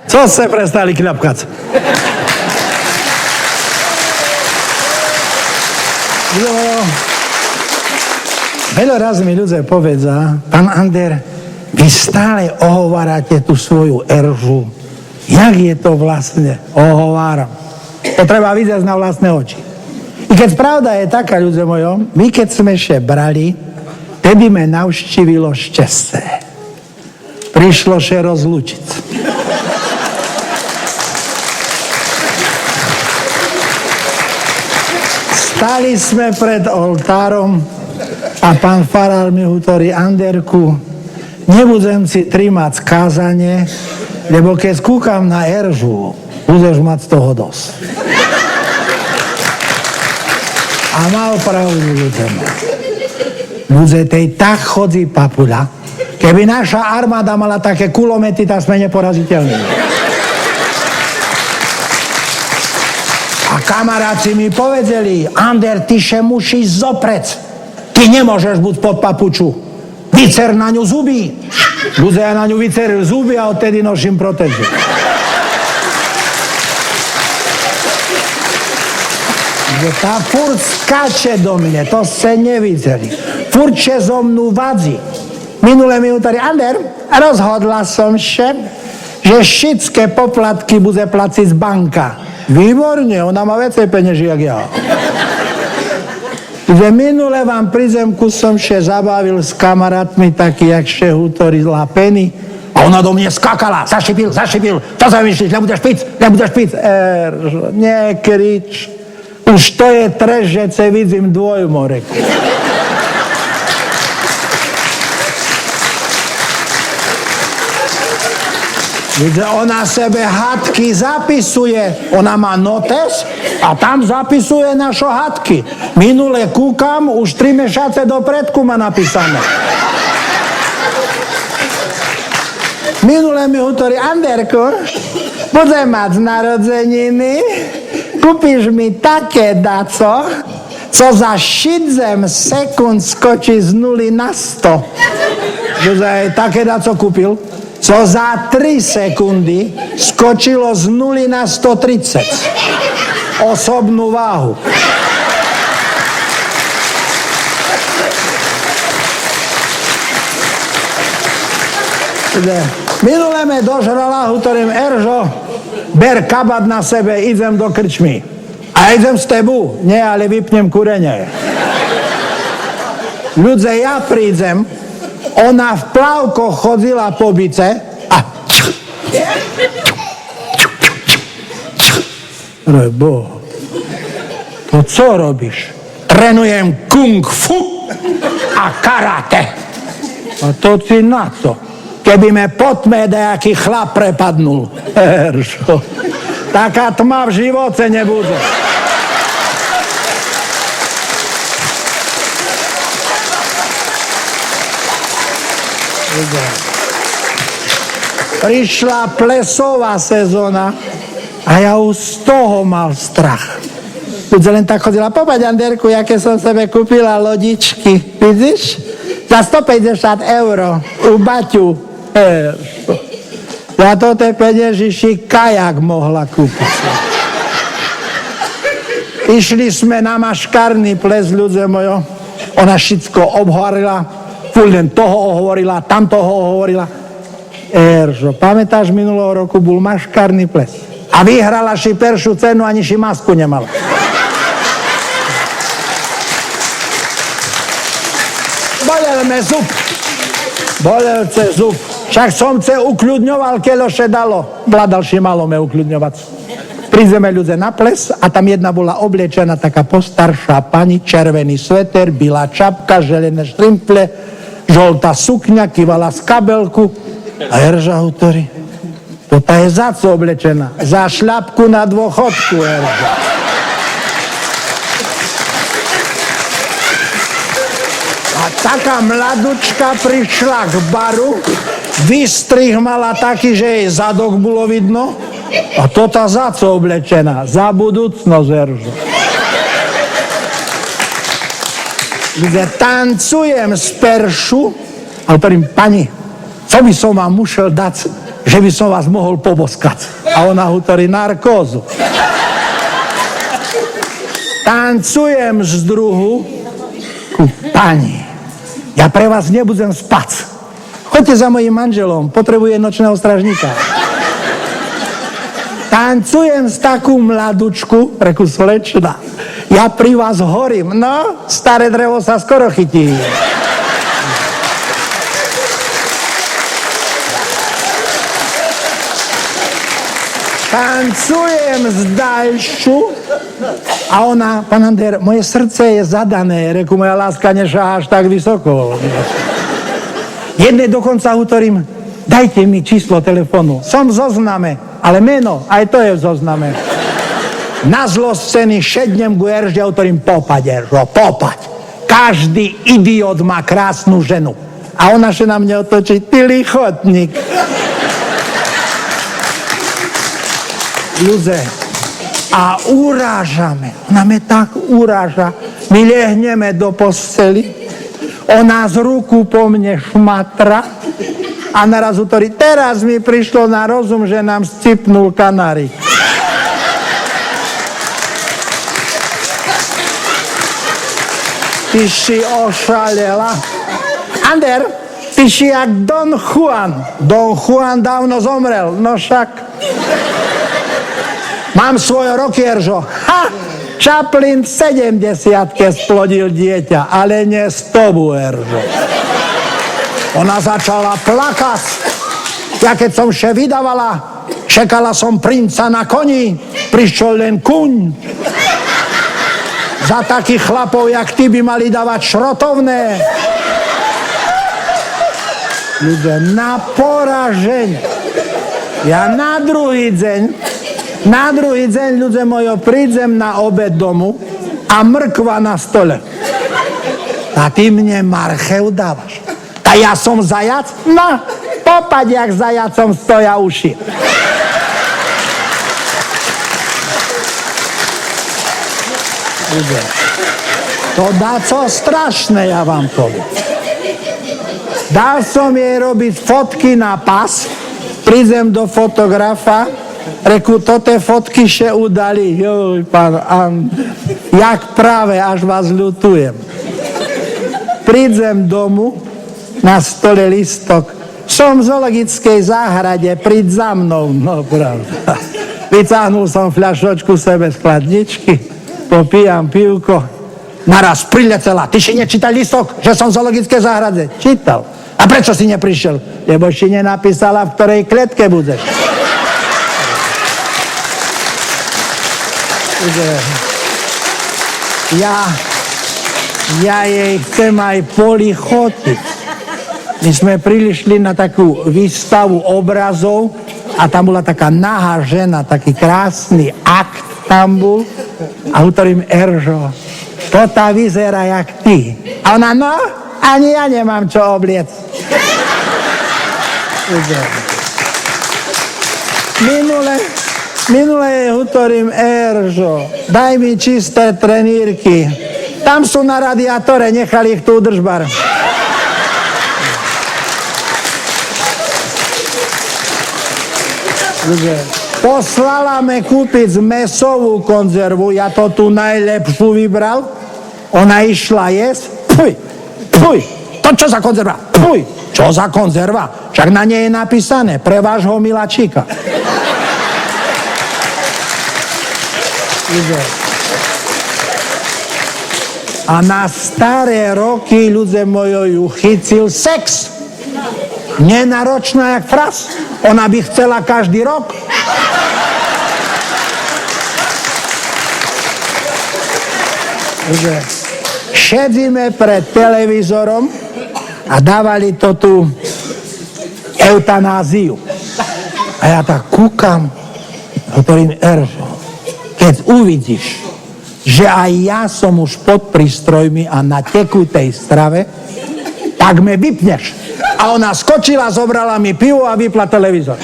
Co se prestali kľapkať? Veľa raz mi ľudia povedia, pán Ander, vy stále ohovárate tú svoju eržu. Jak je to vlastne? Ohováram. To treba vidieť na vlastné oči. I keď pravda je taká, ľudia mojom, my keď sme še brali, tedy me navštívilo šťastie. Prišlo še rozlučiť. Stali sme pred oltárom a pán farár mi hovorí, Anderku, nebudem si trimať kázanie, lebo keď skúkam na eržu, budeš mať z toho dosť. A mal pravdu, ľudia. Ľudia, tej tak chodí papuľa. Keby naša armáda mala také kulomety, tak sme neporaziteľní. A kamaráci mi povedali, Ander, ty še musíš zoprec. Ty nemôžeš buď pod papuču. Vycer na ňu zuby. Ľudia na ňu vyceril zuby a odtedy nosím protézu. Tá furt skáče do mne, to se nevideli. Furt še zo mnou vadzi. Minule mi hovorí, Ander, rozhodla som še, že všetké poplatky bude placiť z banka. Výborne, ona má viacej peňaží, jak ja. Že minule vám pri zemku som še zabavil s kamarátmi taký, jak še hutorila Penny. A ona do mne skakala, zašipil. Čo sa myslíš, nebudeš piť? Nekrič. Už to je trest, že se vidím dvojmorek. Ona sebe hadky zapisuje. Ona má notes a tam zapisuje naše hadky. Minule kúkam, už 3 mesiace dopredku má napísané. Minule mi hovorí, Anderko, budem mať narodeniny, kúpiš mi také daco, co za 7 sekúnd skočí z 0 na 100. Že také daco kúpil, co za 3 sekundy skočilo z 0 na 130. Osobnú váhu. Minule me dožrala, hovorím, Eržo, ber kabát na sebe, idem do krčmy. A idem s tebu? Nie, ale vypnem kúrenie. Ľudia, ja prídem, ona v plavkoch chodila po bice a Rebo, to co robíš? Trénujem kung fu a karate. A to ti na to. Keby me po tme nejaký chlap prepadnul. Eršo, taká tma v živote nebude. Prišla plesová sezóna a ja už z toho mal strach. Ľudia len tak chodila, popaď, Anderku, jaké som sebe kúpila lodičky. Vidíš? Za 150 € u Baťu. Za to tej peniežiši kajak mohla kúpiť. Išli sme na maškarný ples, ľudia mojo. Ona všetko obhovorila, len toho hovorila, tamtoho hovorila. Eržo, pamätáš, minulého roku bol maškarný ples. A vyhrala si peršiu cenu, ani si masku nemala. Bolel ce zub. Však som se ukľudňoval, keľo še dalo. Bladalšie malo me ukľudňovať. Prídeme ľudia na ples a tam jedna bola obliečená taká postaršia pani, červený sveter, biela čapka, želené šrimple, žoltá sukňa, kývala z kabelku. A Erža hovorí, to tá je za co oblečená? Za šľapku na dôchodku, Erža. A taká mladučka prišla k baru, vystrih mala taký, že jej zadok bolo vidno. A to tá za co oblečená? Za budúcnosť, Eržo. Kde tancujem z peršu a hovorím, pani, co by som vám musel dať, že by som vás mohol poboskať. A ona hovorí narkózu. Tancujem z druhu ku pani. Ja pre vás nebudem spať. Choďte za mojím manželom, potrebuje nočného stražníka. Tancujem s takú mladučku, reku slečna. Ja pri vás horím. No, staré drevo sa skoro chytí. Tancujem z ďalšiu a ona, pán Ander, moje srdce je zadané. Reku, moja láska, nešá až tak vysoko. Jednej dokonca hovorím, dajte mi číslo telefónu. Som v zozname, ale meno, aj to je v zozname. Na zlosť ceny šednem ku Eržde, hovorím, popaď, Eržo, popaď. Každý idiot má krásnu ženu. A ona sa na mne otočí, ty lichotník. Ľudze, a urážame. Ona me tak uráža. My lehneme do posteli, ona z ruku po mne šmatra a naraz hovorí, teraz mi prišlo na rozum, že nám scipnul kanárik. Ty si ošalela. Ander, ty si jak Don Juan. Don Juan dávno zomrel, no však. Mám svoje roky, Eržo. Ha! Chaplin v 70-ke splodil dieťa, ale nie z tobu, Eržo. Ona začala plakať. Ja keď som še vydávala, čekala som princa na koni, prišiel len kuň. Za takých chlapov, jak ty, by mali dávať šrotovné. Ľudia, na poraženie. Ja na druhý deň, ľudia mojo, prídem na obed domu a mrkva na stole. A ty mne marchev dávaš. A ja som zajac? No, popaď, jak zajacom stoja uši. To dá co strašné, ja vám poviem. Dal som jej robiť fotky na pas, prídem do fotografa, reku, tote fotky še udali. Joj, pán jak práve, až vás ľutujem. Prídem domu, na stole listok. Som v zoologickej záhrade, príď za mnou. No, pravda. Vycáhnul som fľašočku sebe z chladničky, popíjam pivko. Naraz priletela. Ty si nečítal listok, že som v zoologickej záhrade? Čítal. A prečo si neprišiel? Lebo si nenapísala, v ktorej kletke budeš. Ja jej chcem aj polichotiť. My sme prišli na takú výstavu obrazov a tam bola taká nahá žena, taký krásny akt tam bol. A hovorím, Eržo, to tá vyzerá jak ty. A ona, no, ani ja nemám čo obliec. Minule hovorím, Eržo, daj mi čisté trenírky. Tam sú na radiátore, nechali ich tu udržbar. Poslala me kúpiť mesovú konzervu, ja to tu najlepšiu vybral. Ona išla jesť. Fuj, to čo za konzerva? Fuj, čo za konzerva? Však na nej je napísané, pre vášho miláčika. A na staré roky, ľudia moji, ju chytil sex. Nenáročná jak fras. Ona by chcela každý rok. Šedzíme pred televízorom a dávali to tu eutanáziu. A ja tak kúkam, hovorím, Eržo, keď uvidíš, že aj ja som už pod prístrojmi a na tekutej strave, tak me vypneš. A ona skočila, zobrala mi pivo a vypla televízor.